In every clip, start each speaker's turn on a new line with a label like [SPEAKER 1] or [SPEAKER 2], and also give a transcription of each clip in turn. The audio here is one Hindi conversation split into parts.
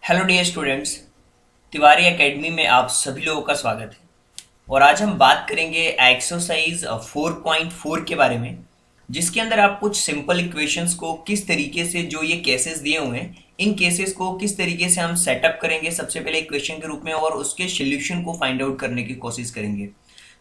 [SPEAKER 1] Hello dear students, Tiwari academy में आप सभी लोगों का स्वागत है। और आज हम बात करेंगे एक्सरसाइज 4.4 के बारे में, जिसके अंदर आप कुछ सिंपल इक्वेशंस को किस तरीके से, जो ये केसेस दिए हुए हैं, इन केसेस को किस तरीके से हम सेटअप करेंगे सबसे पहले इक्वेशन के रूप में, और उसके सोल्यूशन को फाइंड आउट करने की कोशिश करेंगे।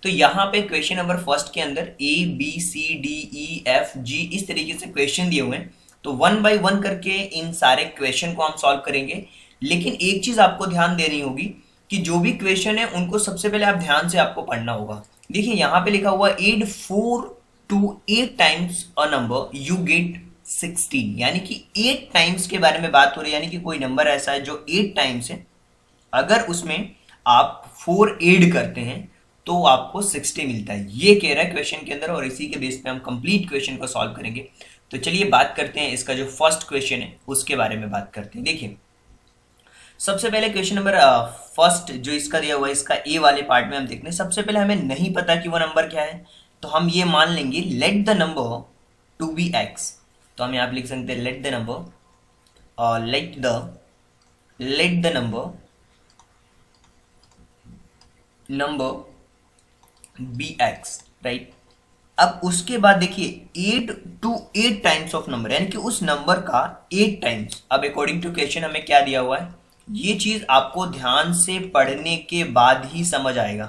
[SPEAKER 1] तो यहाँ पे क्वेश्चन नंबर फर्स्ट के अंदर ABCDEFG इस तरीके से क्वेश्चन दिए हुए हैं। तो वन बाय वन करके इन सारे क्वेश्चन को हम सॉल्व करेंगे। लेकिन एक चीज आपको ध्यान देनी होगी कि जो भी क्वेश्चन है उनको सबसे पहले आप ध्यान से आपको पढ़ना होगा। देखिए यहाँ पे लिखा हुआ 8 4 to 8 times a number you get 16, यानी कि 8 टाइम्स के बारे में बात हो रही है, यानी कि कोई नंबर ऐसा है जो 8 टाइम्स है, अगर उसमें आप 4 ऐड करते हैं तो आपको 60 मिलता है। ये कह रहा है क्वेश्चन के अंदर, और इसी के बेस पे हम कंप्लीट क्वेश्चन को सॉल्व करेंगे। तो चलिए बात करते हैं इसका जो फर्स्ट क्वेश्चन है उसके बारे में बात करते हैं। देखिए सबसे पहले क्वेश्चन नंबर फर्स्ट जो इसका दिया हुआ है, इसका ए वाले पार्ट में हम देखते हैं। सबसे पहले हमें नहीं पता कि वो नंबर क्या है, तो हम ये मान लेंगे let the number to be x. तो हम यहाँ पे लिख सकते हैं let the number let the number be x, right. अब उसके बाद देखिए 8 to 8 टाइम्स ऑफ नंबर, यानी कि उस नंबर का 8 टाइम्स। अब अकॉर्डिंग टू क्वेश्चन हमें क्या दिया हुआ है, ये चीज आपको ध्यान से पढ़ने के बाद ही समझ आएगा।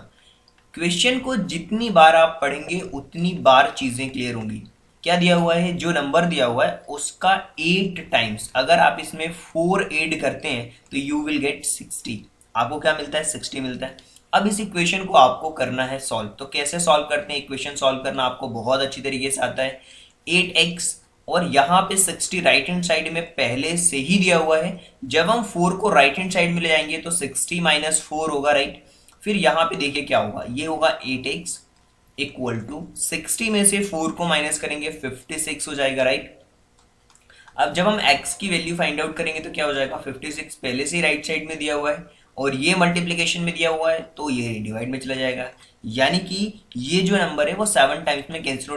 [SPEAKER 1] क्वेश्चन को जितनी बार आप पढ़ेंगे उतनी बार चीजें क्लियर होंगी। क्या दिया हुआ है, जो नंबर दिया हुआ है उसका 8 टाइम्स, अगर आप इसमें 4 ऐड करते हैं तो यू विल गेट 60। आपको क्या मिलता है, 60 मिलता है। अब इस इक्वेशन को आपको करना है सॉल्व। तो कैसे सॉल्व करते हैं, इक्वेशन सॉल्व करना आपको बहुत अच्छी तरीके से आता है। 8x और यहाँ पे 60 राइट हैंड साइड में पहले से ही दिया हुआ है। जब हम 4 को राइट हैंड साइड में ले जाएंगे तो 60 - 4 होगा, राइट। फिर यहाँ पे देखिए क्या होगा, ये होगा 8x इक्वल टू 60 में से 4 को माइनस करेंगे 56 हो जाएगा, राइट। अब जब हम x की वैल्यू फाइंड आउट करेंगे तो क्या हो जाएगा, 56 पहले से ही राइट साइड में दिया हुआ है और ये मल्टीप्लीकेशन में दिया हुआ है तो ये डिवाइड में चला जाएगा, यानी कि ये जो नंबर है वो 7 टाइम्स में कैंसिल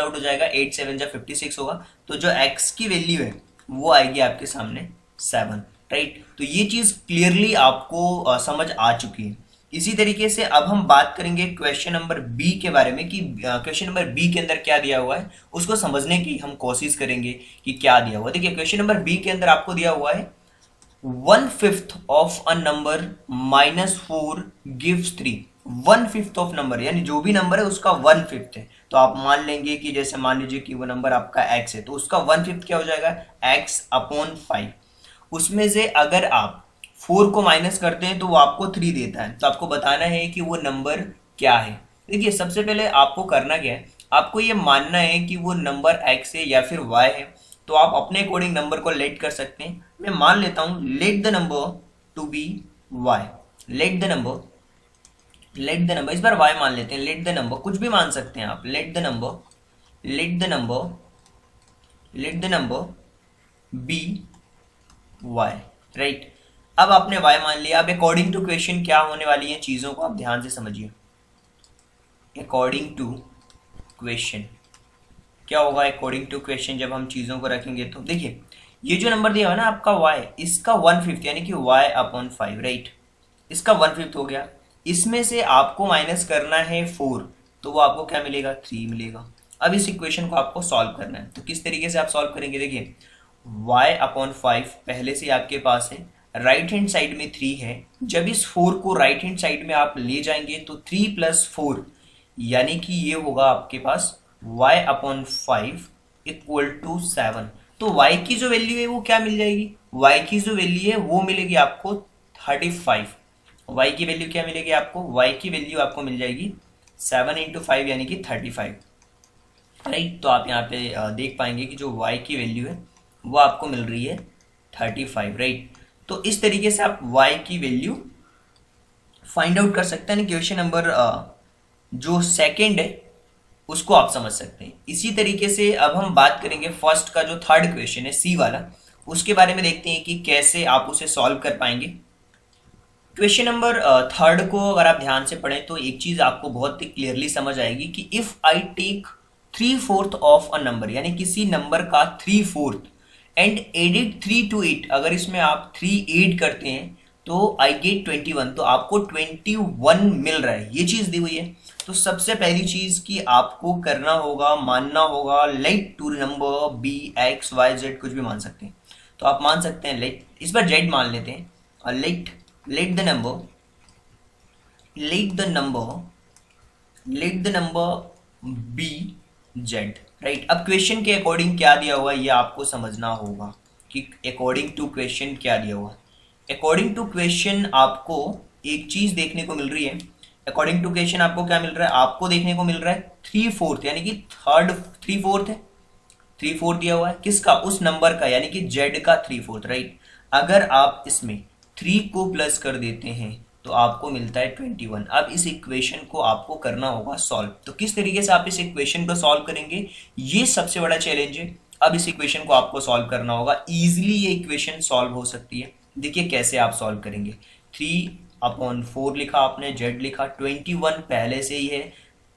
[SPEAKER 1] आउट हो जाएगा। 8 7 जा 56 होगा, तो जो x की वैल्यू है वो आएगी आपके सामने 7, राइट। तो ये चीज क्लियरली आपको समझ आ चुकी है। इसी तरीके से अब हम बात करेंगे क्वेश्चन नंबर बी के बारे में कि क्वेश्चन नंबर बी के अंदर क्या दिया हुआ है, उसको समझने की हम कोशिश करेंगे कि क्या दिया हुआ है। देखिए क्वेश्चन नंबर बी के अंदर आपको दिया हुआ है 1/5 of a number -4 gives 3। 1/5 of number, यानी जो भी नंबर है उसका 1/5 है। तो आप मान लेंगे कि जैसे मान लीजिए कि वो नंबर आपका x है, तो उसका 1/5 क्या हो जाएगा, x/5। उसमें से अगर आप 4 को माइनस करते हैं तो वो आपको 3 देता है। तो आपको बताना है कि वो नंबर क्या है। देखिए सबसे पहले आपको करना क्या है, आपको ये मानना है कि वो नंबर x है या फिर y है। तो आप अपने अकॉर्डिंग नंबर को लेट कर सकते हैं। मैं मान लेता हूं let the number to be y। Let the number इस बार y मान लेते हैं। लेट द नंबर, कुछ भी मान सकते हैं आप। Let the number be y, right. अब आपने y मान लिया। अब अकॉर्डिंग टू क्वेश्चन क्या होने वाली है, चीजों को आप ध्यान से समझिए। अकॉर्डिंग टू क्वेश्चन क्या होगा, अकॉर्डिंग टू क्वेश्चन जब हम चीजों को रखेंगे तो देखिए ये जो नंबर दिया हुआ है ना आपका y, इसका 1/5 यानी कि y/5, राइट। इसका 1/5 हो गया। इसमें से आपको माइनस करना है 4, तो वो आपको क्या मिलेगा, 3 मिलेगा। अब इस इक्वेशन को आपको सॉल्व करना है। तो किस तरीके से आप सॉल्व करेंगे, देखिए y/5 पहले से आपके पास है, राइट हैंड साइड में 3 है। जब इस 4 को राइट हैंड साइड में आप ले जाएंगे तो 3 + 4, यानी कि ये होगा आपके पास y/5 इक्वल टू 7। तो y की जो वैल्यू है वो क्या मिल जाएगी, y की जो वैल्यू है वो मिलेगी आपको 35। y की वैल्यू क्या मिलेगी आपको, y की वैल्यू आपको मिल जाएगी 7 × 5 यानी कि 35, राइट। तो आप यहाँ पे देख पाएंगे कि जो y की वैल्यू है वो आपको मिल रही है 35, राइट। तो इस तरीके से आप y की वैल्यू फाइंड आउट कर सकते हैं। क्वेश्चन नंबर जो सेकेंड है उसको आप समझ सकते हैं। इसी तरीके से अब हम बात करेंगे फर्स्ट का जो थर्ड क्वेश्चन है सी वाला, उसके बारे में देखते हैं कि कैसे आप उसे सॉल्व कर पाएंगे। क्वेश्चन नंबर थर्ड को अगर आप ध्यान से पढ़ें तो एक चीज आपको बहुत ही क्लियरली समझ आएगी कि if I take 3/4 of a number, यानी किसी नंबर का 3/4 एंड एडिट 3 to 8, अगर इसमें आप 3 ऐड करते हैं तो आई गेट 21, तो आपको 21 मिल रहा है, ये चीज दी हुई है। तो सबसे पहली चीज कि आपको करना होगा, मानना होगा let to number be x y z, कुछ भी मान सकते हैं। तो आप मान सकते हैं लेट, इस बार जेड मान लेते हैं, और let the number be z, right. अब क्वेश्चन के अकॉर्डिंग क्या दिया हुआ है ये आपको समझना होगा कि अकॉर्डिंग टू क्वेश्चन क्या दिया हुआ है। अकॉर्डिंग टू क्वेश्चन आपको एक चीज देखने को मिल रही है। अकॉर्डिंग टू क्वेश्चन आपको क्या मिल रहा है, आपको देखने को मिल रहा है 3/4, यानी कि 3/4 है, 3/4 दिया हुआ है किसका, उस नंबर का, यानी कि जेड का 3/4, राइट। अगर आप इसमें 3 को प्लस कर देते हैं तो आपको मिलता है 21। अब इस इक्वेशन को आपको करना होगा सॉल्व। तो किस तरीके से आप इस इक्वेशन को सॉल्व करेंगे, ये सबसे बड़ा चैलेंज है। अब इस इक्वेशन को आपको सॉल्व करना होगा, इजीली ये इक्वेशन सॉल्व हो सकती है। देखिए कैसे आप सॉल्व करेंगे। 3/4 लिखा आपने, जेड लिखा, 21 पहले से ही है,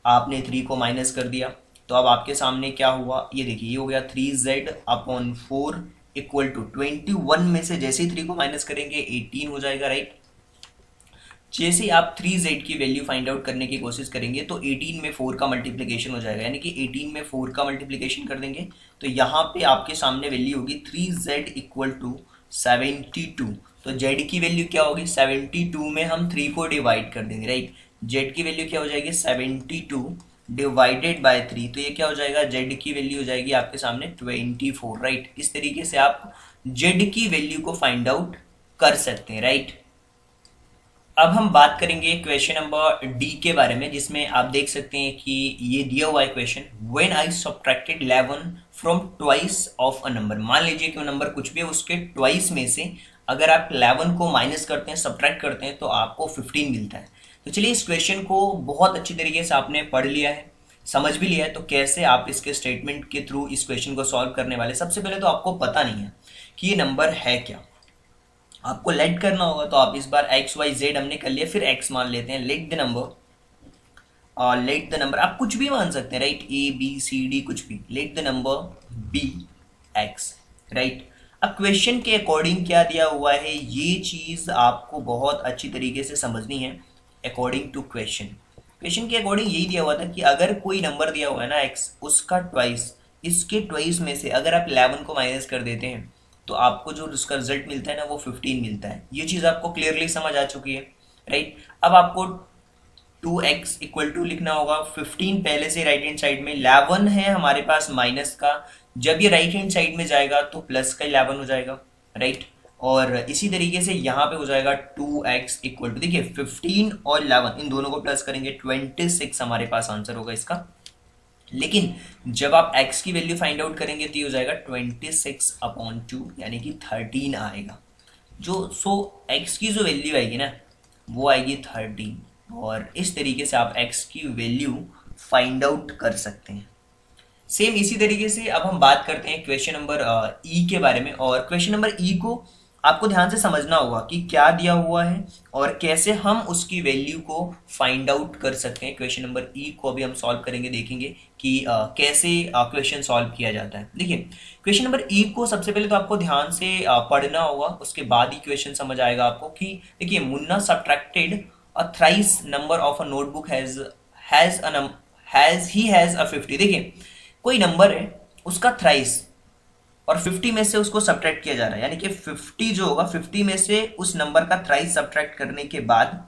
[SPEAKER 1] आपने 3 को माइनस कर दिया, तो अब आपके सामने क्या हुआ, ये देखिए, ये हो गया 3z/4 इक्वल टू 21 में से जैसे ही 3 को माइनस करेंगे 18 हो जाएगा, राइट। जैसे आप 3z की वैल्यू फाइंड आउट करने की कोशिश करेंगे तो 18 में 4 का मल्टीप्लिकेशन हो जाएगा, यानी कि 18 में 4 का मल्टीप्लिकेशन कर देंगे तो यहाँ पे आपके सामने वैल्यू होगी 3z इक्वल टू 72। तो z की वैल्यू क्या होगी, 72 में हम 3 को डिवाइड कर देंगे, राइट। z की वैल्यू क्या हो जाएगी, 72 डिवाइडेड बाय 3, तो ये क्या हो जाएगा, z की वैल्यू हो जाएगी आपके सामने 24, राइट। इस तरीके से आप z की वैल्यू को फाइंड आउट कर सकते हैं, राइट। अब हम बात करेंगे क्वेश्चन नंबर डी के बारे में, जिसमें आप देख सकते हैं कि ये दिया हुआ है question, when I subtracted 11 from twice of a number. मान लीजिए कि वो नंबर कुछ भी है, उसके ट्वाइस में से अगर आप 11 को माइनस करते हैं, सब्ट्रैक्ट करते हैं, तो आपको 15 मिलता है। तो चलिए इस क्वेश्चन को बहुत अच्छी तरीके से आपने पढ़ लिया है, समझ भी लिया है, तो कैसे आप इसके स्टेटमेंट के थ्रू इस क्वेश्चन को सॉल्व करने वाले। सबसे पहले तो आपको पता नहीं है कि ये नंबर है क्या, आपको लेट करना होगा। तो आप इस बार एक्स वाई जेड हमने कर लिया, फिर एक्स मान लेते हैं, लेट द नंबर आप कुछ भी मान सकते हैं, right, A B C D कुछ भी, let the number be x, right. अब क्वेश्चन के अकॉर्डिंग क्या दिया हुआ है ये चीज आपको बहुत अच्छी तरीके से समझनी है। अकॉर्डिंग टू क्वेश्चन के अकॉर्डिंग यही दिया हुआ था कि अगर कोई नंबर दिया हुआ है ना एक्स, उसका ट्वाइस, इसके ट्वाइस में से अगर आप 11 को माइनस कर देते हैं तो आपको जो उसका रिजल्ट मिलता है ना वो 15 मिलता है। ये चीज आपको क्लियरली समझ आ चुकी है, राइट। अब आपको 2x इक्वल टू लिखना होगा, 15 पहले से राइट हैंड साइड में, 11 है हमारे पास माइनस का, जब ये राइट हैंड साइड में जाएगा तो प्लस का 11 हो जाएगा, राइट। और इसी तरीके से यहाँ पे हो जाएगा 2x इक्वल टू, देखिए 15 और 11 इन दोनों को प्लस करेंगे 26 हमारे पास आंसर होगा इसका। लेकिन जब आप x की वैल्यू फाइंड आउट करेंगे तो ये हो जाएगा 26/2, यानी कि 13 आएगा। x की जो वैल्यू आएगी ना वो आएगी 13, और इस तरीके से आप x की वैल्यू फाइंड आउट कर सकते हैं। सेम इसी तरीके से अब हम बात करते हैं क्वेश्चन नंबर ई के बारे में। और क्वेश्चन नंबर ई को आपको ध्यान से समझना होगा कि क्या दिया हुआ है और कैसे हम उसकी वैल्यू को फाइंड आउट कर सकते हैं। क्वेश्चन नंबर ई को अभी हम सॉल्व करेंगे, देखेंगे कि कैसे क्वेश्चन सॉल्व किया जाता है। देखिए क्वेश्चन नंबर ई को सबसे पहले तो आपको ध्यान से पढ़ना होगा, उसके बाद ही क्वेश्चन समझ आएगा आपको। कि देखिए, Munna subtracted a thrice number of a notebook has a 50। देखिए कोई नंबर है, उसका थ्राइस और 50 में से उसको सब्ट्रैक्ट किया जा रहा है, यानी कि 50 जो होगा 50 में से उस नंबर का थ्राइस सब्ट्रैक्ट करने के बाद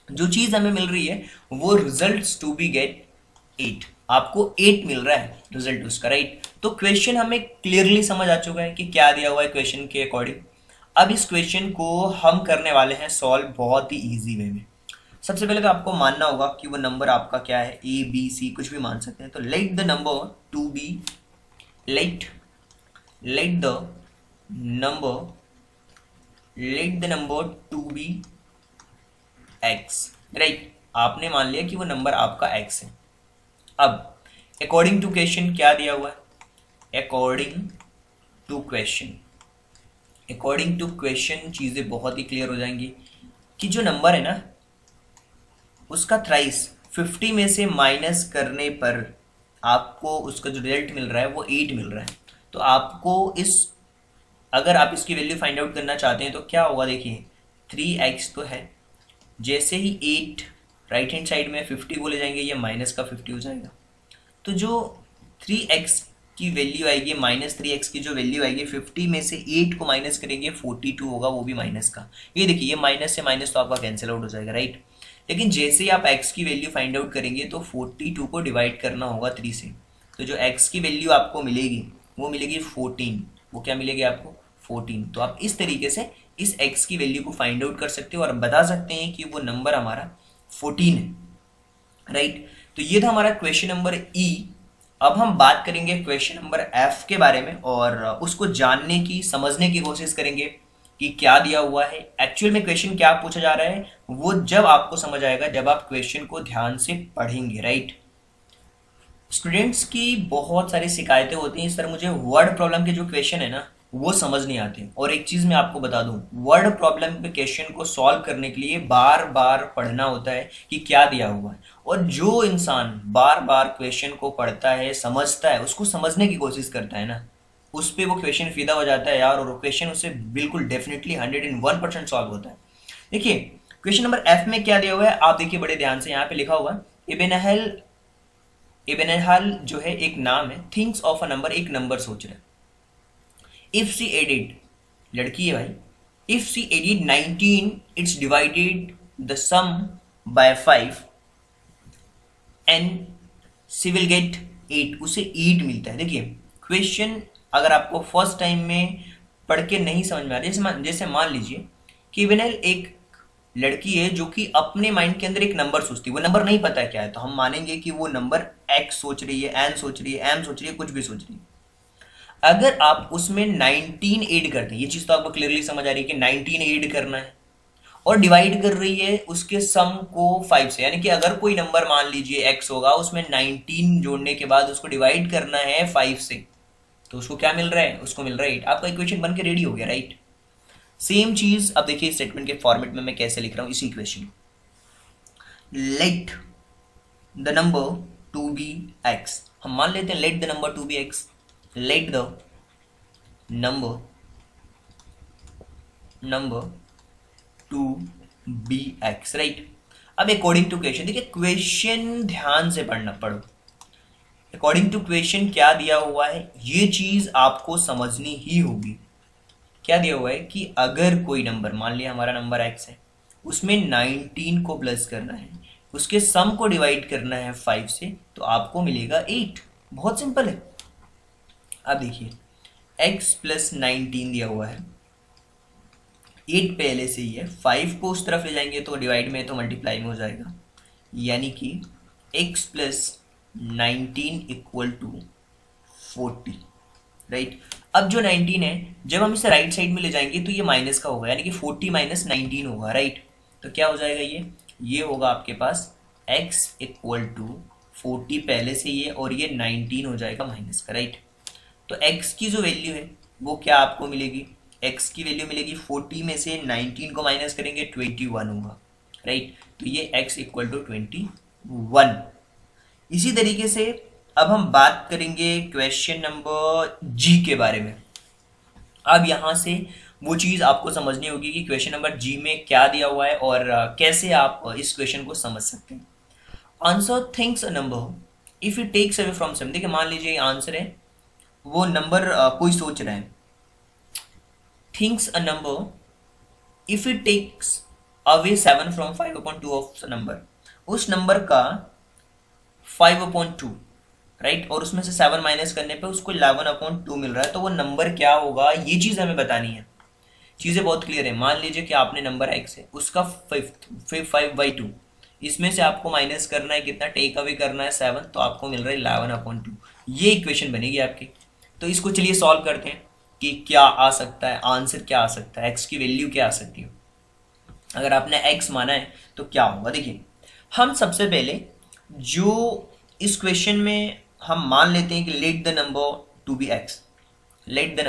[SPEAKER 1] जो चीज हमें मिल रही है वो रिजल्ट्स टू बी गेट 8। आपको 8 मिल रहा है रिजल्ट उसका, राइट। तो क्वेश्चन हमें क्लियरली समझ आ चुका है कि क्या दिया हुआ है क्वेश्चन के अकॉर्डिंग। अब इस क्वेश्चन को हम करने वाले हैं सॉल्व बहुत ही ईजी वे में। सबसे पहले तो आपको मानना होगा कि वो नंबर आपका क्या है, ए बी सी कुछ भी मान सकते हैं। तो let the number to be let the number to be x, right. आपने मान लिया कि वो नंबर आपका x है। अब अकॉर्डिंग टू क्वेश्चन क्या दिया हुआ है, अकॉर्डिंग टू क्वेश्चन चीजें बहुत ही क्लियर हो जाएंगी कि जो नंबर है ना उसका थ्राइस 50 में से माइनस करने पर आपको उसका जो रिजल्ट मिल रहा है वो 8 मिल रहा है। तो आपको इस अगर आप इसकी वैल्यू फाइंड आउट करना चाहते हैं तो क्या होगा, देखिए 3x तो है, जैसे ही 8 राइट हैंड साइड में 50 को ले जाएंगे ये माइनस का 50 हो जाएगा। तो जो 3x की वैल्यू आएगी, -3x की जो वैल्यू आएगी, 50 में से 8 को माइनस करेंगे 42 होगा, वो भी माइनस का। ये देखिए ये माइनस से माइनस तो आपका कैंसिल आउट हो जाएगा, राइट। लेकिन जैसे ही आप x की वैल्यू फाइंड आउट करेंगे तो 42 को डिवाइड करना होगा 3 से, तो जो x की वैल्यू आपको मिलेगी वो मिलेगी 14। वो क्या मिलेगी आपको, 14। तो आप इस तरीके से इस x की वैल्यू को फाइंड आउट कर सकते हो और बता सकते हैं कि वो नंबर हमारा 14 है, राइट। तो ये था हमारा क्वेश्चन नंबर ई। अब हम बात करेंगे क्वेश्चन नंबर एफ के बारे में और उसको जानने की, समझने की कोशिश करेंगे कि क्या दिया हुआ है, एक्चुअल में क्वेश्चन क्या पूछा जा रहा है, वो जब आपको समझ आएगा, जब आप क्वेश्चन को ध्यान से पढ़ेंगे, राइट। स्टूडेंट्स की बहुत सारी शिकायतें होती हैं, इस तरह मुझे वर्ड प्रॉब्लम के जो क्वेश्चन है ना वो समझ नहीं आते। और एक चीज मैं आपको बता दूं, वर्ड प्रॉब्लम के क्वेश्चन को सॉल्व करने के लिए बार बार पढ़ना होता है कि क्या दिया हुआ है। और जो इंसान बार बार क्वेश्चन को पढ़ता है, समझता है, उसको समझने की कोशिश करता है ना, उस पर वो क्वेश्चन फिदा हो जाता है यार, और क्वेश्चन उससे बिल्कुल डेफिनेटली 101% सॉल्व होता है। देखिए क्वेश्चन नंबर एफ में क्या दिया हुआ है, आप देखिए बड़े ध्यान से, यहाँ पे लिखा हुआ इब्न हल जो है एक नाम है, थिंक्स ऑफ अ नंबर, एक नंबर सोच रहा है। इफ सी एडिड, लड़की है भाई, if she added 19 it's divided the sum by 5 and she will get 8, उसे 8 मिलता है। देखिए क्वेश्चन अगर आपको फर्स्ट टाइम में पढ़ के नहीं समझ में आ रहा, जैसे मान लीजिए कि विनल एक लड़की है जो कि अपने माइंड के अंदर एक नंबर सोचती है, वो नंबर नहीं पता है क्या है, तो हम मानेंगे कि वो नंबर x सोच रही है, n सोच रही है, m सोच रही है, कुछ भी सोच रही है। अगर आप उसमें 19 ऐड करते हैं, ये चीज तो आपको क्लियरली समझ आ रही है कि 19 ऐड करना है, और डिवाइड कर रही है उसके सम को 5 से, यानी कि अगर कोई नंबर मान लीजिए x होगा, उसमें 19 जोड़ने के बाद उसको डिवाइड करना है 5 से, तो उसको क्या मिल रहा है, उसको मिल रहा है 8। आपका इक्वेशन बन के रेडी हो गया, राइट। सेम चीज अब देखिए स्टेटमेंट के फॉर्मेट में मैं कैसे लिख रहा हूं इसी equation, let the number to be x। हम मान लेते हैं let the number to be x, let the number to be x, right. अब अकॉर्डिंग टू क्वेश्चन, देखिए क्वेश्चन ध्यान से पढ़ो। अकॉर्डिंग टू क्वेश्चन क्या दिया हुआ है ये चीज आपको समझनी ही होगी। क्या दिया हुआ है कि अगर कोई नंबर, मान लिया हमारा नंबर x है, उसमें 19 को प्लस करना है, उसके सम को डिवाइड करना है 5 से, तो आपको मिलेगा 8। बहुत सिंपल है। अब देखिए x प्लस 19 दिया हुआ है, 8 पहले से ही है, 5 को उस तरफ ले जाएंगे तो डिवाइड में तो मल्टीप्लाई में हो जाएगा, यानी कि x plus 19 equal to 40, right. अब जो 19 है जब हम इसे राइट साइड में ले जाएंगे तो ये माइनस का होगा, यानी कि 40 माइनस 19 होगा, राइट। तो क्या हो जाएगा, ये होगा आपके पास x इक्वल टू 40 पहले से ये, और ये 19 हो जाएगा माइनस का, राइट। तो x की जो वैल्यू है वो क्या आपको मिलेगी, x की वैल्यू मिलेगी 40 में से 19 को माइनस करेंगे 21 होगा, राइट। तो ये x इक्वल टू 21। इसी तरीके से अब हम बात करेंगे क्वेश्चन नंबर जी के बारे में। अब यहां से वो चीज आपको समझनी होगी कि क्वेश्चन नंबर जी में क्या दिया हुआ है और कैसे आप इस क्वेश्चन को समझ सकते हैं। Answer thinks a number if it takes away from sum. देखिए मान लीजिए आंसर है, वो नंबर कोई सोच रहा है, thinks a number if it takes away 7 from 5/2 of number, उस नंबर का 5/2, राइट, और उसमें से 7 माइनस करने पे उसको 11/2 मिल रहा है, तो वो नंबर क्या होगा ये चीज हमें बतानी है। चीजें बहुत क्लियर है। मान लीजिए कि आपने नंबर x है, उसका 5/2, इसमें से आपको माइनस करना है कितना, टेक अवे करना है 7, तो आपको मिल रहा है 11/2। ये इक्वेशन बनेगी आपकी। तो इसको चलिए सॉल्व करते हैं कि क्या आ सकता है, आंसर क्या आ सकता है, x की वैल्यू क्या आ सकती है। अगर आपने x माना है तो क्या होगा, देखिए हम सबसे पहले जो इस क्वेश्चन में हम मान लेते हैं कि let the number to be x, let the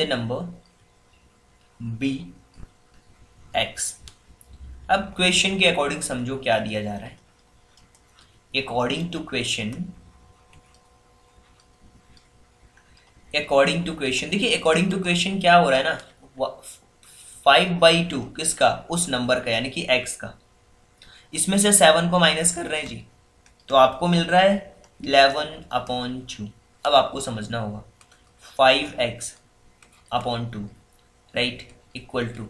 [SPEAKER 1] number be x। अब क्वेश्चन के अकॉर्डिंग समझो क्या दिया जा रहा है। According to question according to question, देखिए अकॉर्डिंग टू क्वेश्चन क्या हो रहा है ना, 5/2 किसका, उस नंबर का यानी कि x का, इसमें से 7 को माइनस कर रहे हैं जी, तो आपको मिल रहा है 11/2। अब आपको समझना होगा 5x/2 राइट इक्वल टू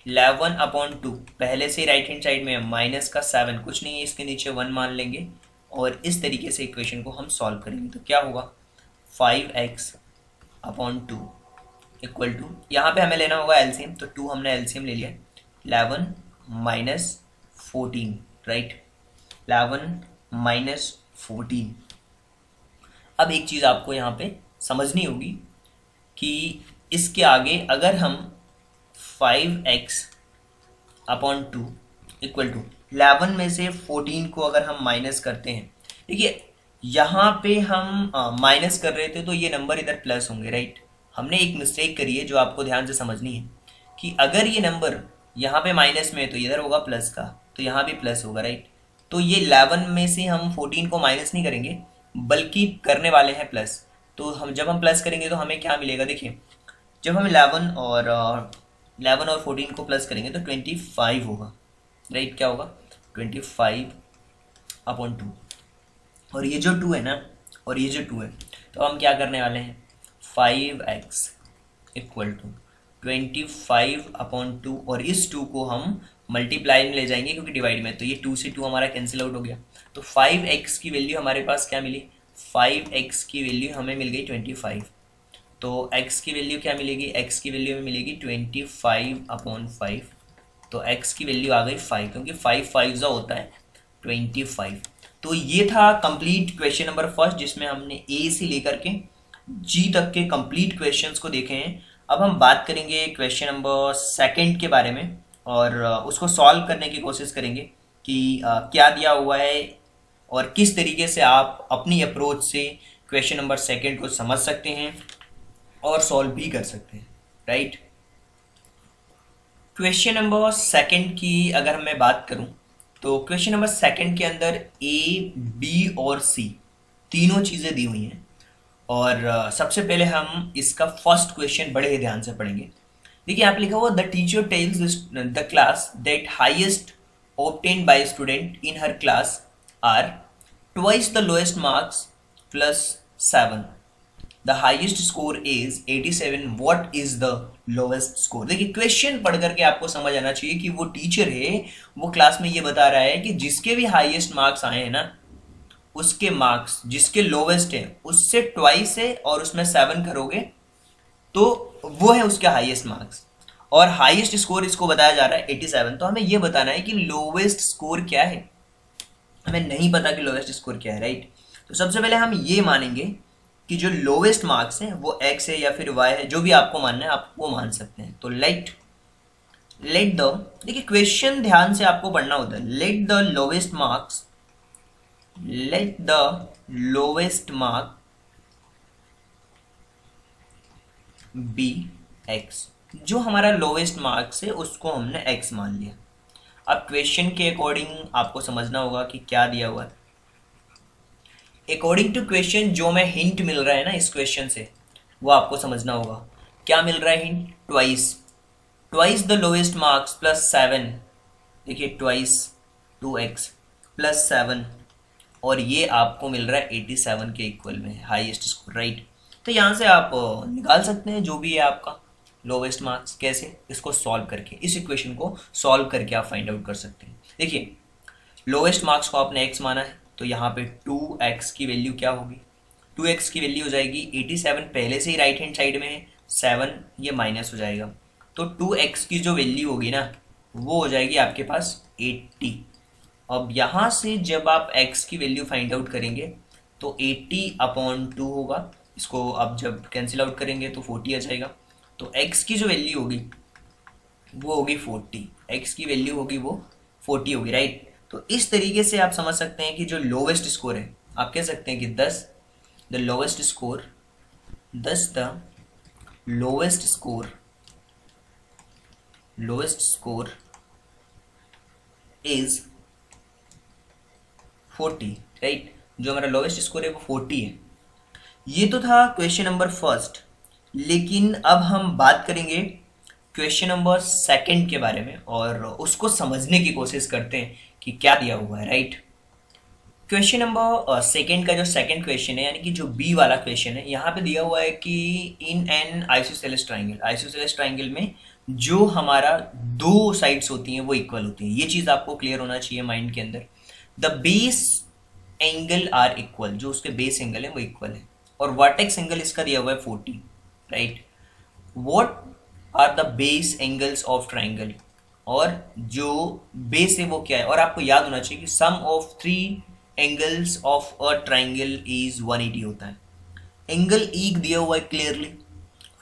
[SPEAKER 1] 11/2, पहले से राइट हैंड साइड में माइनस का 7 कुछ नहीं है, इसके नीचे 1 मान लेंगे और इस तरीके से इक्वेशन को हम सॉल्व करेंगे। तो क्या होगा 5x/2 इक्वल टू, यहाँ पे हमें लेना होगा एलसीएम, तो 2 हमने एलसीएम ले लिया, 11 माइनस 14 राइट, 11 - 14। अब एक चीज़ आपको यहाँ पे समझनी होगी कि इसके आगे अगर हम 5x/2 इक्वल टू 11 में से 14 को अगर हम माइनस करते हैं, देखिए यहाँ पे हम माइनस कर रहे थे तो ये नंबर इधर प्लस होंगे राइट। हमने एक मिस्टेक करी है जो आपको ध्यान से समझनी है कि अगर ये नंबर यहाँ पे माइनस में है तो इधर होगा प्लस का, तो यहाँ भी प्लस होगा राइट। तो ये 11 में से हम 14 को माइनस नहीं करेंगे बल्कि करने वाले हैं प्लस। तो हम जब हम प्लस करेंगे तो हमें क्या मिलेगा, देखिए जब हम 11 और 14 को प्लस करेंगे तो 25 होगा राइट। क्या होगा 25/2, और ये जो 2 है ना और ये जो 2 है, तो हम क्या करने वाले हैं 5x इक्वल टू 25/2 और इस 2 को हम मल्टीप्लाई में ले जाएंगे क्योंकि डिवाइड में, तो ये 2 से 2 हमारा कैंसिल आउट हो गया। तो 5x की वैल्यू हमारे पास क्या मिली, 5x की वैल्यू हमें मिल गई 25। तो x की वैल्यू क्या मिलेगी, x की वैल्यू हमें मिलेगी 25/5। तो x की वैल्यू आ गई 5, क्योंकि 5 5 होता है 25। तो ये था कंप्लीट क्वेश्चन नंबर फर्स्ट जिसमें हमने ए से लेकर के जी तक के कंप्लीट क्वेश्चंस को देखे हैं। अब हम बात करेंगे क्वेश्चन नंबर सेकंड के बारे में और उसको सॉल्व करने की कोशिश करेंगे कि क्या दिया हुआ है और किस तरीके से आप अपनी अप्रोच से क्वेश्चन नंबर सेकंड को समझ सकते हैं और सॉल्व भी कर सकते हैं राइट। क्वेश्चन नंबर सेकंड की अगर मैं बात करूं तो क्वेश्चन नंबर सेकंड के अंदर ए बी और सी तीनों चीज़ें दी हुई हैं और सबसे पहले हम इसका फर्स्ट क्वेश्चन बड़े ही ध्यान से पढ़ेंगे। देखिए आप लिखा हुआ the teacher tells the class that highest obtained by student in her class are twice the lowest marks plus 7. The highest score is 87. What is the lowest score? देखिए क्वेश्चन पढ़ करके आपको समझ आना चाहिए कि वो टीचर है वो क्लास में ये बता रहा है कि जिसके भी हाईएस्ट मार्क्स आए हैं ना उसके मार्क्स जिसके लोवेस्ट है उससे ट्वाइस है और उसमें 7 करोगे तो वो है उसके हाईएस्ट मार्क्स, और हाईएस्ट स्कोर इसको बताया जा रहा है 87। तो हमें ये बताना है कि लोवेस्ट स्कोर क्या है, हमें नहीं पता कि लोवेस्ट स्कोर क्या है राइट। तो सबसे पहले हम ये मानेंगे कि जो लोवेस्ट मार्क्स हैं वो x है या फिर y है, जो भी आपको मानना है आप वो मान सकते हैं। तो लेट द, देखिए क्वेश्चन ध्यान से आपको पढ़ना होता है, let the lowest mark be x, जो हमारा लोवेस्ट मार्क्स है उसको हमने x मान लिया। अब क्वेश्चन के अकॉर्डिंग आपको समझना होगा कि क्या दिया हुआ है। अकॉर्डिंग टू क्वेश्चन जो मैं हिंट मिल रहा है ना इस क्वेश्चन से वो आपको समझना होगा। क्या मिल रहा है hint, twice the lowest marks plus 7, देखिए ट्वाइस 2x प्लस 7 और ये आपको मिल रहा है 87 के इक्वल में हाईएस्ट स्कोर राइट। तो यहाँ से आप निकाल सकते हैं जो भी है आपका लोवेस्ट मार्क्स, कैसे, इसको सॉल्व करके, इस इक्वेशन को सॉल्व करके आप फाइंड आउट कर सकते हैं। देखिए लोवेस्ट मार्क्स को आपने x माना है तो यहाँ पे 2x की वैल्यू क्या होगी, 2x की वैल्यू हो जाएगी 87, पहले से ही राइट हैंड साइड में है 7, ये माइनस हो जाएगा तो 2x की जो वैल्यू होगी ना वो हो जाएगी आपके पास 80। अब यहाँ से जब आप x की वैल्यू फाइंड आउट करेंगे तो 80/2 होगा, इसको आप जब कैंसिल आउट करेंगे तो 40 आ जाएगा। तो x की जो वैल्यू होगी वो होगी 40, x की वैल्यू होगी वो 40 होगी राइट। तो इस तरीके से आप समझ सकते हैं कि जो लोवेस्ट स्कोर है आप कह सकते हैं कि 10 the lowest score is 40 right. जो हमारा लोवेस्ट स्कोर है वो 40 है। ये तो था क्वेश्चन नंबर फर्स्ट लेकिन अब हम बात करेंगे क्वेश्चन नंबर सेकंड के बारे में और उसको समझने की कोशिश करते हैं कि क्या दिया हुआ है, राइट। क्वेश्चन नंबर सेकंड का जो सेकंड क्वेश्चन है, यानी कि जो बी वाला क्वेश्चन है, यहाँ पे दिया हुआ है कि in an isosceles triangle, isosceles triangle में जो हमारा दो साइड्स होती हैं वो इक्वल होती हैं। ये चीज आपको क्लियर होना चाहिए माइंड के अंदर। The base angle are equal, जो उसके बेस एंगल है वो इक्वल है, और वर्टेक्स एंगल इसका दिया हुआ है 40, right. What are the base angles of triangle, और जो बेस है वो क्या है, और आपको याद होना चाहिए कि sum of three angles of a triangle is 180 होता है। एंगल एक दिया हुआ है क्लियरली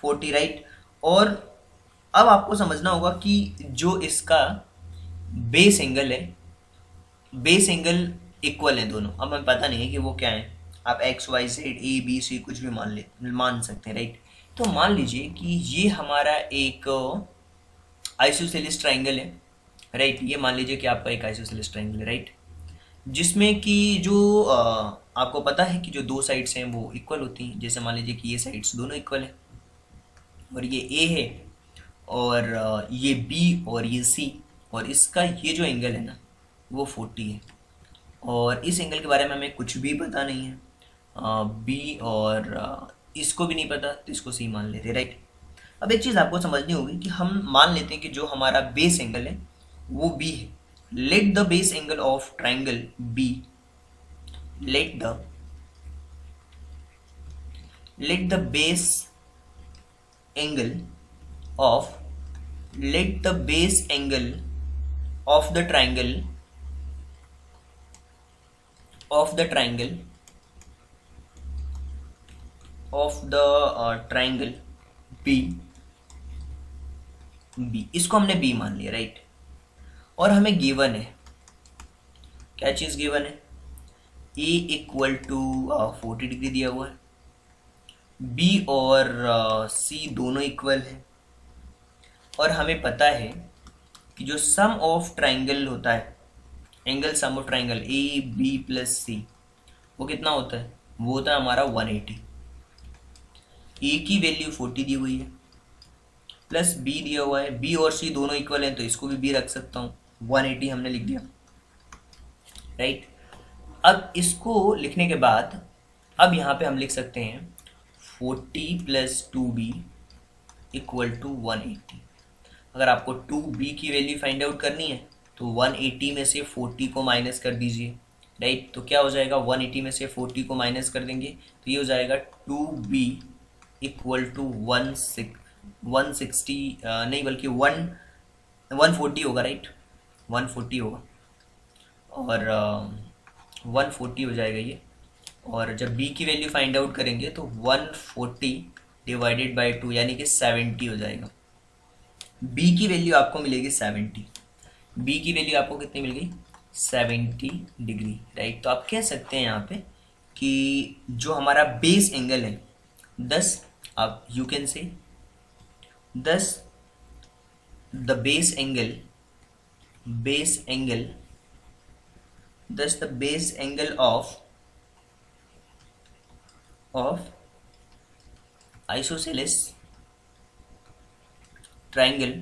[SPEAKER 1] 40, राइट। और अब आपको समझना होगा कि जो इसका बेस एंगल है, बेस एंगल इक्वल है दोनों। अब हमें पता नहीं है कि वो क्या है, आप x y z a B c कुछ भी मान सकते हैं, राइट। तो मान लीजिए कि ये हमारा एक आइसोसेलेस ट्राइंगल है, राइट। ये मान लीजिए कि आपका एक आइसोसेलेस ट्राइंगल है, राइट, जिसमें कि जो आपको पता है कि जो दो साइड्स हैं वो इक्वल होती हैं। जैसे मान लीजिए कि ये साइड्स दोनों इक्वल है, और ये ए है, और ये बी और ये सी, और इसका ये जो एंगल है ना वो 40 है, और इस एंगल के बारे में हमें कुछ भी पता नहीं है, बी और इसको भी नहीं पता, तो इसको सी मान लेते हैं, राइट। अब एक चीज़ आपको समझनी होगी कि हम मान लेते हैं कि जो हमारा बेस एंगल है वो बी है। Let the base angle of triangle b, let the base angle of, let the base angle of the triangle of the triangle of the triangle B, इसको हमने B मान लिया, राइट। और हमें गिवन है, क्या चीज गिवन है, A इक्वल टू 40 डिग्री दिया हुआ है, B और C दोनों इक्वल है, और हमें पता है कि जो सम ऑफ ट्राइंगल होता है, angle sum of triangle A B plus C, वो कितना होता है, वो होता है हमारा 180। ए की वैल्यू 40 दी हुई है, प्लस बी दिया हुआ है, बी और सी दोनों इक्वल हैं तो इसको भी बी रख सकता हूँ, 180 हमने लिख दिया, राइट। अब इसको लिखने के बाद अब यहाँ पे हम लिख सकते हैं 40 प्लस 2b इक्वल टू 180। अगर आपको 2b की वैल्यू फाइंड आउट करनी है तो 180 में से 40 को माइनस कर दीजिए, राइट। तो क्या हो जाएगा, 180 में से 40 को माइनस कर देंगे तो ये हो जाएगा 2b इक्वल टू 160 नहीं बल्कि 140 होगा, राइट, 140 होगा, और 140 हो जाएगा ये। और जब b की वैल्यू फाइंड आउट करेंगे तो 140 डिवाइडेड बाई 2 यानी कि 70 हो जाएगा। b की वैल्यू आपको मिलेगी 70, b की वैल्यू आपको कितनी मिल गई, 70 डिग्री, राइट। तो आप कह सकते हैं यहाँ पे कि जो हमारा बेस एंगल है 10, आप you can say 10 the base angle thus the base angle of isosceles triangle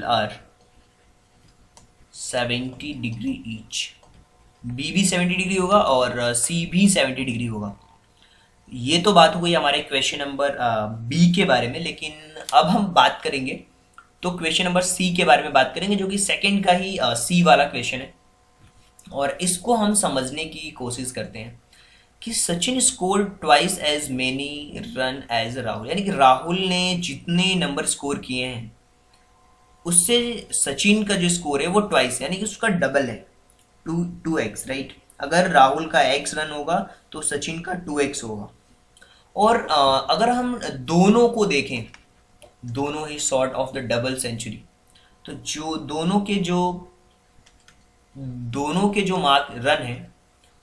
[SPEAKER 1] are 70 degree each. B भी 70 डिग्री होगा और सी भी 70 डिग्री होगा। ये तो बात हो गई हमारे क्वेश्चन नंबर बी के बारे में, लेकिन अब हम बात करेंगे तो क्वेश्चन नंबर सी के बारे में बात करेंगे, जो कि सेकंड का ही सी वाला क्वेश्चन है। और इसको हम समझने की कोशिश करते हैं कि Sachin score twice as many run as Rahul, यानी कि राहुल ने जितने नंबर स्कोर किए हैं उससे सचिन का जो स्कोर है वो ट्वाइस, यानी कि उसका डबल है, 2x, राइट। अगर राहुल का x रन होगा तो सचिन का 2x होगा। और अगर हम दोनों को देखें, दोनों ही short of the double century, तो जो दोनों के जो मार्क रन है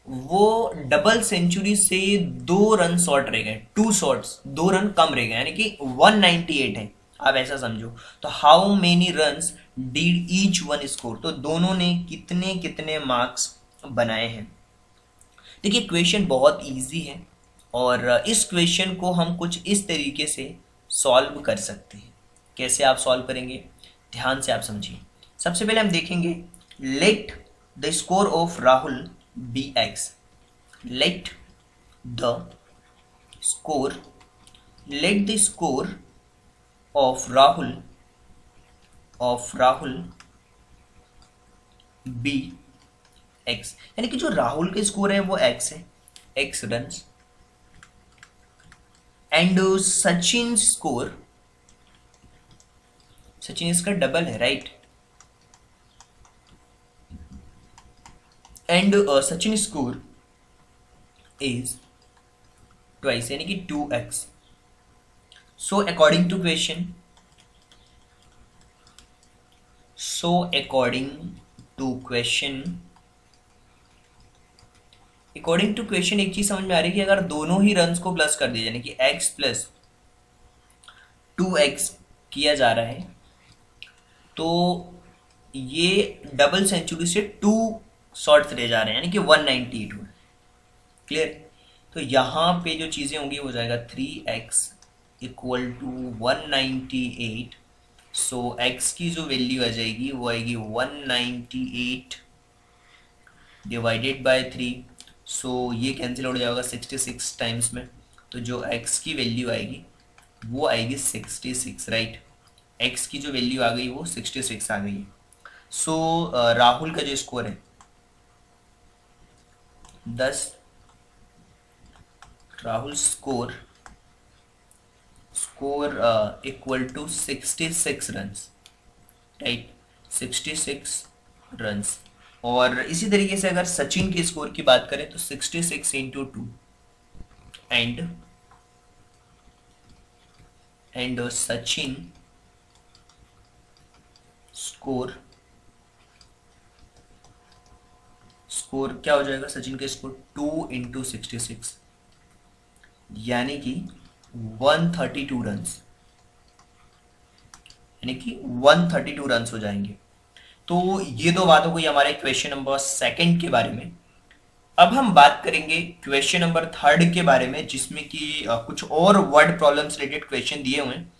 [SPEAKER 1] वो डबल सेंचुरी से 2 रन शॉर्ट रह गए, 2 शॉट्स 2 रन कम रह गए, यानी कि 198 है, आप ऐसा समझो। तो how many runs did each one score, तो दोनों ने कितने कितने मार्क्स बनाए हैं। देखिए क्वेश्चन बहुत इजी है और इस क्वेश्चन को हम कुछ इस तरीके से सॉल्व कर सकते हैं। कैसे आप सॉल्व करेंगे, ध्यान से आप समझिए। सबसे पहले हम देखेंगे let the score of Rahul be x. Let the score of Rahul be x, यानी कि जो राहुल के स्कोर है वो एक्स है, एक्स रन्स, एंड सचिन इसका डबल है, right, and Sachin score is twice, यानी कि 2x। So according to question एक चीज समझ में आ रही है कि अगर दोनों ही रन्स को प्लस कर दिया, यानी कि x प्लस 2x किया जा रहा है, तो ये डबल सेंचुरी से 2 शॉट्स रह जा रहे हैं, यानी कि 198 हुआ। क्लियर? तो यहाँ पे जो चीजें होंगी वो जाएगा 3x equal to 198। So x की जो वैल्यू आ जाएगी वो आएगी 198 डिवाइडेड बाय 3। सो ये कैंसिल हो जाएगा 66 टाइम्स में, तो जो x की वैल्यू आएगी वो आएगी 66, राइट। x की जो वैल्यू आ गई वो 66 आ गई है। सो राहुल का जो स्कोर है 10, Rahul score equal to 66 runs, right, 66 runs. और इसी तरीके से अगर सचिन के स्कोर की बात करें तो 66 इंटू 2 एंड सचिन स्कोर क्या हो जाएगा, सचिन का स्कोर 2 इंटू 66, यानी कि 132 रन्स, यानी कि 132 रन्स हो जाएंगे। तो ये दो बात हो गई हमारे क्वेश्चन नंबर 2 के बारे में। अब हम बात करेंगे क्वेश्चन नंबर 3 के बारे में, जिसमें कि कुछ और वर्ड प्रॉब्लम्स रिलेटेड क्वेश्चन दिए हुए हैं,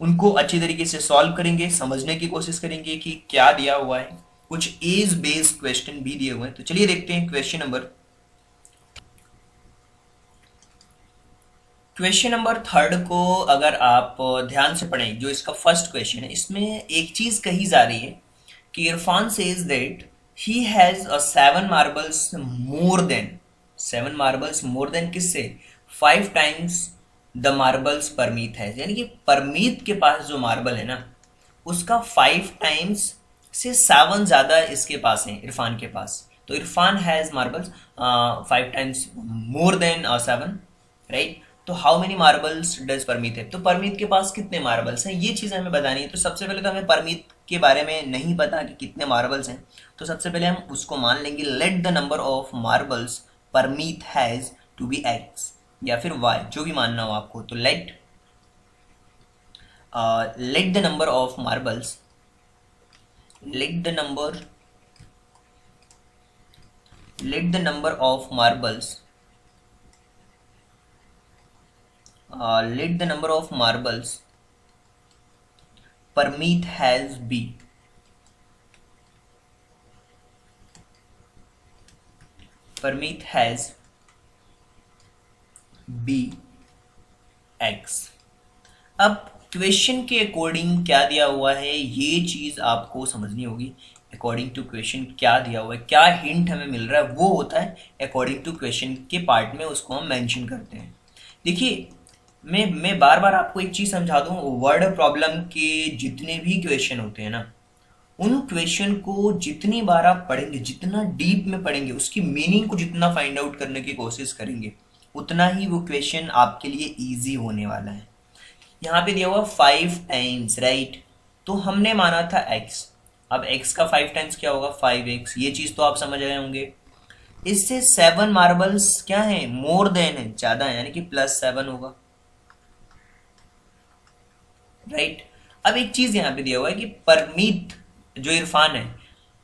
[SPEAKER 1] उनको अच्छी तरीके से सॉल्व करेंगे, समझने की कोशिश करेंगे कि क्या दिया हुआ है। कुछ एज बेस्ड क्वेश्चन भी दिए हुए हैं, तो चलिए देखते हैं क्वेश्चन नंबर 3 को अगर आप ध्यान से पढ़ें, जो इसका फर्स्ट क्वेश्चन है, इसमें एक चीज कही जा रही है कि Irfan says that he has 7 marbles more than किससे, 5 टाइम्स द मार्बल्स परमीत है, यानी कि परमीत के पास जो मार्बल है ना उसका 5 टाइम्स से 7 ज्यादा इसके पास है, इरफान के पास। तो Irfan has marbles 5 times more than 7, right. तो how many marbles does Parmeet have, तो परमीत के पास कितने मार्बल्स हैं, ये चीज़ हमें बतानी है। तो सबसे पहले तो हमें परमीत के बारे में नहीं पता कि कितने मार्बल्स हैं, तो सबसे पहले हम उसको मान लेंगे let the number of marbles Parmeet has to be x या फिर वाई, जो भी मानना हो आपको। तो let the number of marbles Parmeet has B. Parmeet has B X। अब क्वेश्चन के अकॉर्डिंग क्या दिया हुआ है ये चीज आपको समझनी होगी। अकॉर्डिंग टू क्वेश्चन क्या दिया हुआ है, क्या हिंट हमें मिल रहा है, वो होता है अकॉर्डिंग टू क्वेश्चन के पार्ट में, उसको हम मेंशन करते हैं। देखिए मैं बार बार आपको एक चीज समझा दूं, वर्ड प्रॉब्लम के जितने भी क्वेश्चन होते हैं ना, उन क्वेश्चन को जितनी बार आप पढ़ेंगे, जितना डीप में पढ़ेंगे, उसकी मीनिंग को जितना फाइंड आउट करने की कोशिश करेंगे, उतना ही वो क्वेश्चन आपके लिए इजी होने वाला है। यहाँ पे दिया हुआ 5 टाइम्स, राइट, तो हमने माना था x, अब x का 5 टाइम्स क्या होगा, 5x, ये चीज तो आप समझ रहे होंगे। इससे 7 मार्बल्स क्या है, मोर देन है, ज्यादा है, यानी कि +7 होगा, राइट। अब एक चीज यहां पे दिया हुआ है कि परमीत जो इरफान है,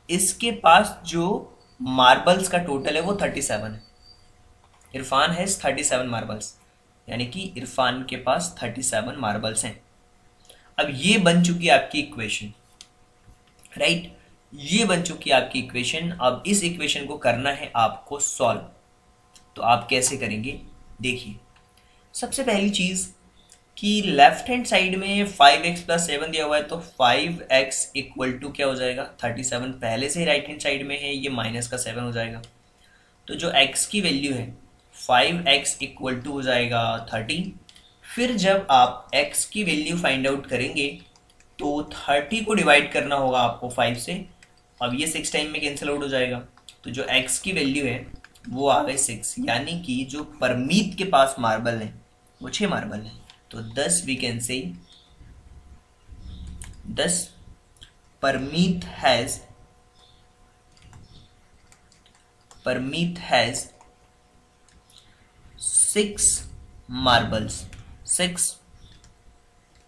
[SPEAKER 1] इसके पास जो मार्बल्स का टोटल है वो 37 है, इरफान हैज 37 मार्बल्स, यानी कि इरफान के पास 37 मार्बल्स हैं। अब ये बन चुकी है आपकी इक्वेशन, राइट, ये बन चुकी है आपकी इक्वेशन। अब इस इक्वेशन को करना है आपको सॉल्व। तो आप कैसे करेंगे, देखिए सबसे पहली चीज कि लेफ्ट हैंड साइड में 5x प्लस 7 दिया हुआ है, तो 5x इक्वल टू क्या हो जाएगा, 37 पहले से ही राइट हैंड साइड में है, ये माइनस का 7 हो जाएगा। तो जो x की वैल्यू है 5x इक्वल टू हो जाएगा 13। फिर जब आप x की वैल्यू फाइंड आउट करेंगे तो 30 को डिवाइड करना होगा आपको 5 से। अब ये 6 टाइम में कैंसिल आउट हो जाएगा, तो जो x की वैल्यू है वो आ गई 6, यानी कि जो परमीत के पास मार्बल है वो 6 मार्बल है। तो 10 we can say 10 Parmeet has 6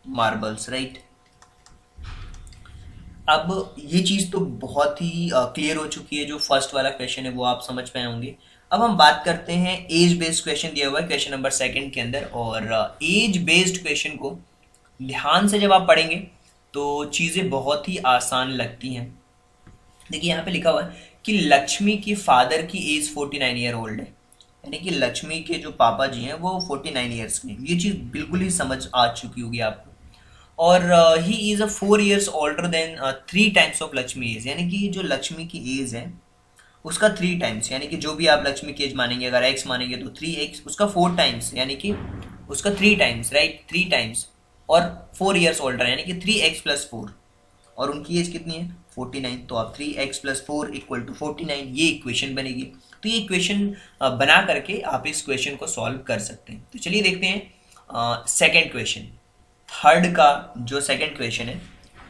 [SPEAKER 1] marbles, right. अब ये चीज तो बहुत ही क्लियर हो चुकी है, जो फर्स्ट वाला क्वेश्चन है वो आप समझ पाए होंगे। अब हम बात करते हैं एज बेस्ड क्वेश्चन दिया हुआ है क्वेश्चन नंबर 2 के अंदर। और एज बेस्ड क्वेश्चन को ध्यान से जब आप पढ़ेंगे तो चीजें बहुत ही आसान लगती हैं। देखिए यहाँ पे लिखा हुआ है कि लक्ष्मी की फादर की एज 49 ईयर ओल्ड है, यानी कि लक्ष्मी के जो पापा जी हैं वो 49 ईयर्स के हैं। ये चीज बिल्कुल ही समझ आ चुकी होगी आपको। और he is 4 years older than 3 times of Lakshmi age, यानी कि जो लक्ष्मी की एज है उसका 3 टाइम्स, यानी कि जो भी आप लक्ष्मी की एज मानेंगे, अगर x मानेंगे तो 3x, उसका 4 टाइम्स, यानी कि उसका 3 टाइम्स, राइट, 3 टाइम्स। और 4 ईयर्स ओल्डर यानी कि 3x प्लस 4, और उनकी एज कितनी है 49। तो आप 3x प्लस 4 इक्वल टू 49, ये इक्वेशन बनेगी। तो ये इक्वेशन बना करके आप इस क्वेश्चन को सॉल्व कर सकते हैं। तो चलिए देखते हैं सेकेंड क्वेश्चन, थर्ड का जो सेकेंड क्वेश्चन है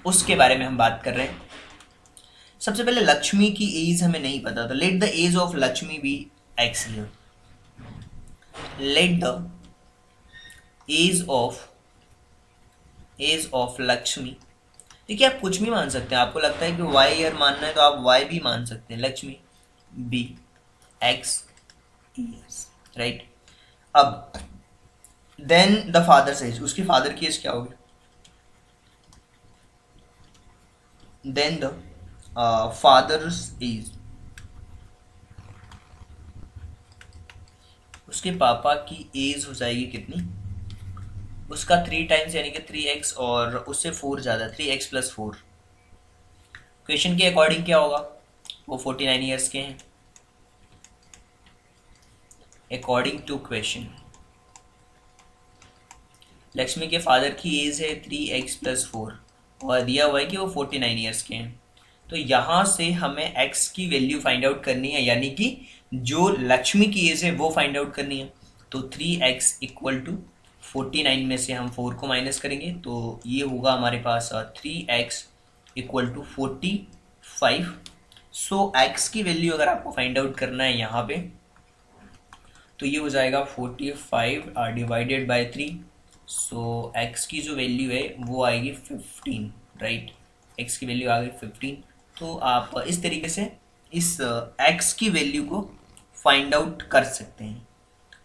[SPEAKER 1] उसके बारे में हम बात कर रहे हैं। सबसे पहले लक्ष्मी की एज हमें नहीं पता, तो let the age of Lakshmi be x here. Let the age of Lakshmi, देखिए आप कुछ भी मान सकते हैं। आपको लगता है कि y ईयर मानना है तो आप y भी मान सकते हैं, Lakshmi b x years, right. अब देन द फादर्स एज, उसके फादर की एज क्या होगी, देन द फादर्स एज, उसके पापा की एज हो जाएगी कितनी, उसका 3 टाइम्स यानी कि 3x, और उससे 4 ज़्यादा, 3x प्लस 4। क्वेश्चन के अकॉर्डिंग क्या होगा, वो 49 ईयर्स के हैं अकॉर्डिंग टू क्वेश्चन। लक्ष्मी के फादर की एज है 3x प्लस 4 और दिया हुआ है कि वो 49 ईयर्स के हैं। तो यहाँ से हमें x की वैल्यू फाइंड आउट करनी है, यानी कि जो लक्ष्मी की एज है वो फाइंड आउट करनी है। तो 3x इक्वल टू 49 में से हम 4 को माइनस करेंगे, तो ये होगा हमारे पास 3x equal to 45। So x की वैल्यू अगर आपको फाइंड आउट करना है यहाँ पे, तो ये हो जाएगा 45 डिवाइडेड बाय 3। सो x की जो वैल्यू है वो आएगी 15, राइट, x की वैल्यू आ गई 15। तो आप इस तरीके से इस x की वैल्यू को फाइंड आउट कर सकते हैं।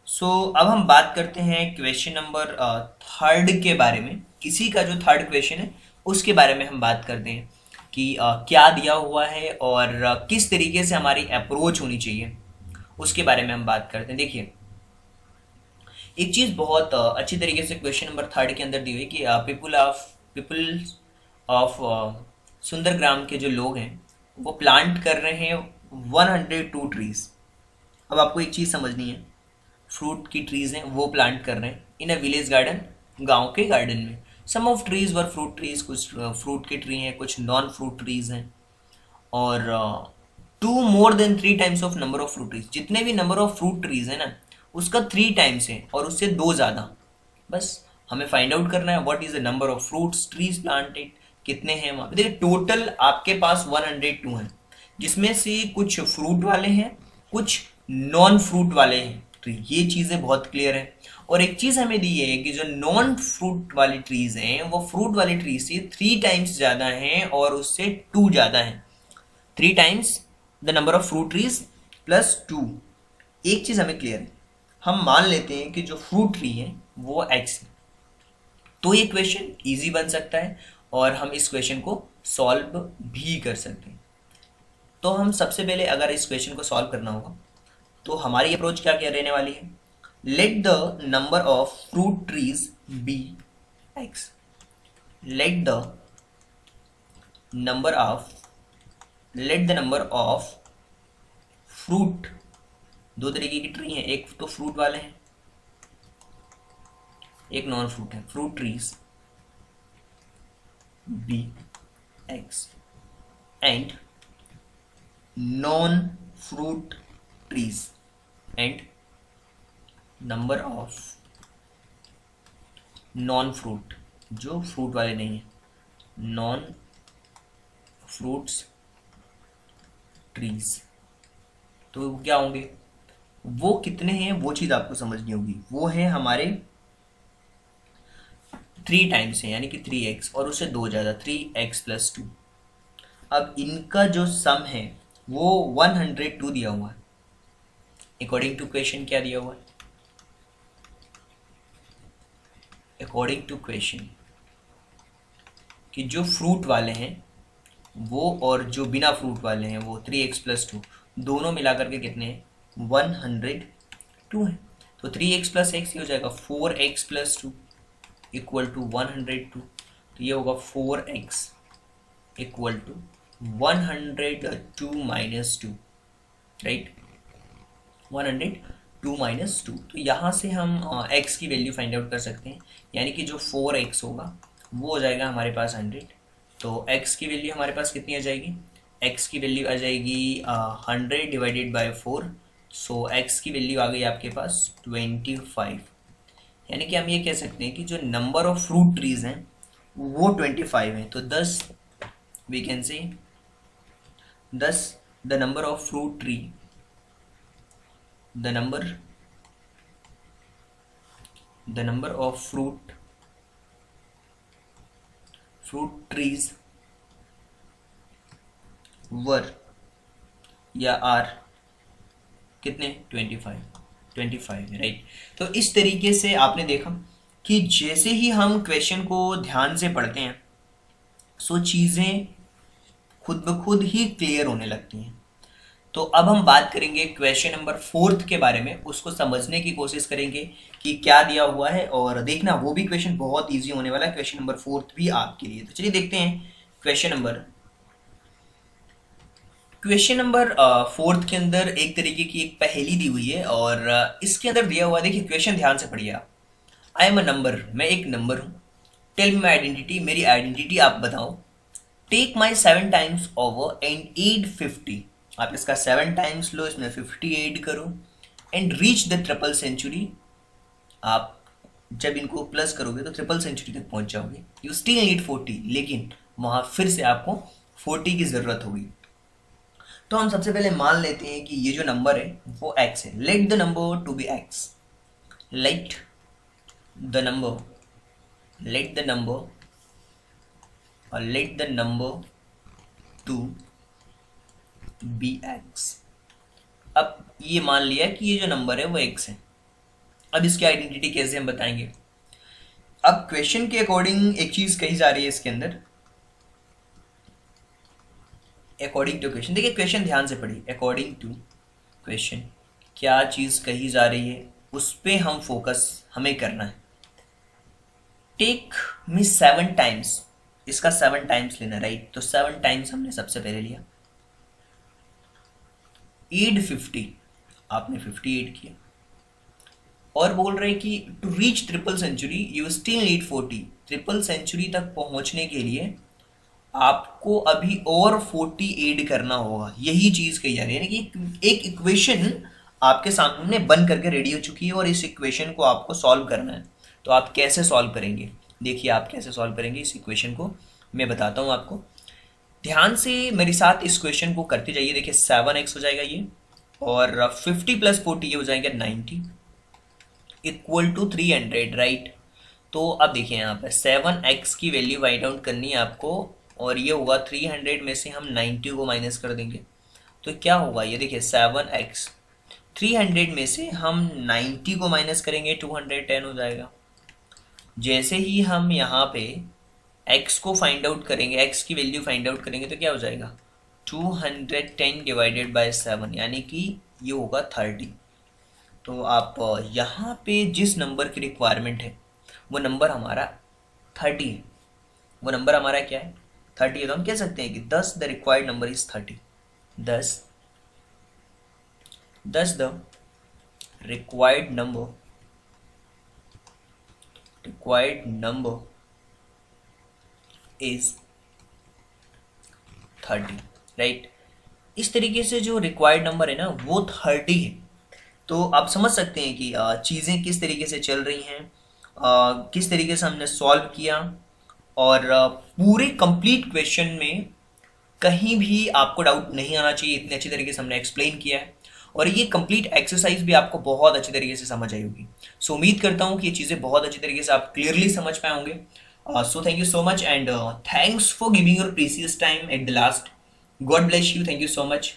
[SPEAKER 1] सो अब हम बात करते हैं क्वेश्चन नंबर थर्ड के बारे में। इसी का जो थर्ड क्वेश्चन है उसके बारे में हम बात करते हैं कि क्या दिया हुआ है और किस तरीके से हमारी अप्रोच होनी चाहिए, उसके बारे में हम बात करते हैं। देखिए एक चीज बहुत अच्छी तरीके से क्वेश्चन नंबर थर्ड के अंदर दी हुई कि पीपल ऑफ सुंदरग्राम के जो लोग हैं वो प्लांट कर रहे हैं 102 ट्रीज। अब आपको एक चीज समझनी है, फ्रूट की ट्रीज हैं वो प्लांट कर रहे हैं इन अ विलेज गार्डन, गांव के गार्डन में। Some of trees were fruit trees, कुछ फ्रूट के ट्री हैं, कुछ नॉन फ्रूट ट्रीज हैं। और 2 more than 3 times of number of fruit trees, जितने भी नंबर ऑफ फ्रूट ट्रीज है ना उसका 3 टाइम्स है और उससे 2 ज़्यादा। बस हमें फाइंड आउट करना है what is the number of fruits trees planted, कितने हैं वहाँ पे। देखिए टोटल आपके पास 102 हैं, जिसमें से कुछ फ्रूट वाले हैं कुछ नॉन फ्रूट वाले हैं। तो ये चीज़ें बहुत क्लियर है। और एक चीज़ हमें दी है कि जो नॉन फ्रूट वाली ट्रीज हैं वो फ्रूट वाली ट्रीज से 3 टाइम्स ज़्यादा हैं और उससे 2 ज़्यादा हैं। 3 times the number of fruit trees plus 2। एक चीज़ हमें क्लियर है, हम मान लेते हैं कि जो फ्रूट ट्री है वो x है, तो ये क्वेश्चन इजी बन सकता है और हम इस क्वेश्चन को सॉल्व भी कर सकते हैं। तो हम सबसे पहले अगर इस क्वेश्चन को सॉल्व करना होगा तो हमारी अप्रोच क्या क्या रहने वाली है, let the number of fruit trees be x, let the number of fruit, दो तरीके की ट्री हैं, एक तो फ्रूट वाले हैं एक नॉन फ्रूट है, fruit trees be x and non fruit trees and number of non fruit, जो फ्रूट वाले नहीं है, नॉन फ्रूट्स ट्रीज। तो क्या होंगे, वो कितने हैं वो चीज आपको समझनी होगी। वो है हमारे 3 टाइम्स है यानी कि 3x और उससे 2 ज़्यादा 3x+2। अब इनका जो सम है वो 102 दिया हुआ है। अकॉर्डिंग टू क्वेश्चन क्या दिया हुआ है, अकॉर्डिंग टू क्वेश्चन कि जो फ्रूट वाले हैं वो और जो बिना फ्रूट वाले हैं वो 3x+2 दोनों मिलाकर के कितने हैं, 102 है। तो 3x+x ये हो जाएगा 4x+2 इक्वल टू 102। तो ये होगा 4x equal to 102 minus 2, right, 102 minus 2। तो यहाँ से हम x की वैल्यू फाइंड आउट कर सकते हैं, यानी कि जो 4x होगा वो हो जाएगा हमारे पास 100। तो x की वैल्यू हमारे पास कितनी आ जाएगी, x की वैल्यू आ जाएगी 100 डिवाइडेड बाय 4। सो x की वैल्यू आ गई आपके पास 25। यानी कि हम ये कह सकते हैं कि जो नंबर ऑफ फ्रूट ट्रीज हैं वो 25 है। तो 10 we can say 10 the number of fruit tree, the number of fruit trees were या आर कितने 25 है, राइट। तो इस तरीके से आपने देखा कि जैसे ही हम क्वेश्चन को ध्यान से पढ़ते हैं सो चीज़ें खुद ब खुद ही क्लियर होने लगती हैं। तो अब हम बात करेंगे क्वेश्चन नंबर 4 के बारे में, उसको समझने की कोशिश करेंगे कि क्या दिया हुआ है, और देखना वो भी क्वेश्चन बहुत इजी होने वाला है, क्वेश्चन नंबर 4 भी आपके लिए। तो चलिए देखते हैं क्वेश्चन नंबर 4 के अंदर एक तरीके की एक पहेली दी हुई है और इसके अंदर दिया हुआ, देखिए क्वेश्चन ध्यान से पढ़िए आप। आई एम अ नंबर, मैं एक नंबर हूँ, टेल मी माई आइडेंटिटी, मेरी आइडेंटिटी आप बताओ, take my 7 times over and add 50, आप इसका 7 टाइम्स लो, इसमें 50 ऐड करो, and reach the triple century, आप जब इनको प्लस करोगे तो ट्रिपल सेंचुरी तक पहुंच जाओगे। यू स्टिल नीड 40, लेकिन वहां फिर से आपको 40 की जरूरत होगी। तो हम सबसे पहले मान लेते हैं कि ये जो नंबर है वो x है। Let the number to be x, let the number to be x। अब ये मान लिया कि ये जो नंबर है वो x है। अब इसकी आइडेंटिटी कैसे हम बताएंगे, अब क्वेश्चन के अकॉर्डिंग एक चीज कही जा रही है इसके अंदर, अकॉर्डिंग टू क्वेश्चन, देखिए क्वेश्चन ध्यान से पढ़िए, अकॉर्डिंग टू क्वेश्चन क्या चीज कही जा रही है उस पे हम फोकस हमें करना है। टेक मी 7 टाइम्स, इसका 7 टाइम्स लेना, राइट। तो 7 टाइम्स हमने सबसे पहले लिया, एड 50, आपने 50 ऐड किया, और बोल रहे कि to reach triple century you still need 40, triple century तक पहुंचने के लिए आपको अभी और 40 ऐड करना होगा। यही चीज कही जा रही है, यानी कि एक इक्वेशन आपके सामने बन करके रेडी हो चुकी है और इस इक्वेशन को आपको सॉल्व करना है। तो आप कैसे सॉल्व करेंगे, देखिए आप कैसे सॉल्व करेंगे इस इक्वेशन को, मैं बताता हूं आपको। ध्यान से मेरे साथ इस क्वेश्चन को करते जाइए। देखिए 7x हो जाएगा ये, और 50 + 40 ये हो जाएगा 90 इक्वल टू 300, राइट। तो अब देखिए यहाँ पर 7x की वैल्यू फाइंड आउट करनी है आपको, और ये होगा 300 में से हम 90 को माइनस कर देंगे तो क्या होगा, ये देखिए 7x 300 में से हम 90 को माइनस करेंगे 210 हो जाएगा। जैसे ही हम यहाँ पे x को फाइंड आउट करेंगे, x की वैल्यू फाइंड आउट करेंगे तो क्या हो जाएगा 210 डिवाइडेड बाय 7, यानी कि ये होगा 30। तो आप यहाँ पे जिस नंबर की रिक्वायरमेंट है वो नंबर हमारा 30 है। वो नंबर हमारा क्या है 30 है। तो हम कह सकते हैं कि 10 the required number is 30। 10 the required number is 30, right. इस तरीके से जो रिक्वायर्ड नंबर है ना वो 30 है। तो आप समझ सकते हैं कि चीज़ें किस तरीके से चल रही हैं, किस तरीके से हमने सॉल्व किया, और पूरे कंप्लीट क्वेश्चन में कहीं भी आपको डाउट नहीं आना चाहिए, इतने अच्छी तरीके से हमने एक्सप्लेन किया है। और ये कंप्लीट एक्सरसाइज भी आपको बहुत अच्छी तरीके से समझ आई होगी। सो उम्मीद करता हूँ कि ये चीज़ें बहुत अच्छी तरीके से आप क्लियरली समझ पाए होंगे। So thank you so much and thanks for giving your precious time at the last. God bless you, thank you so much.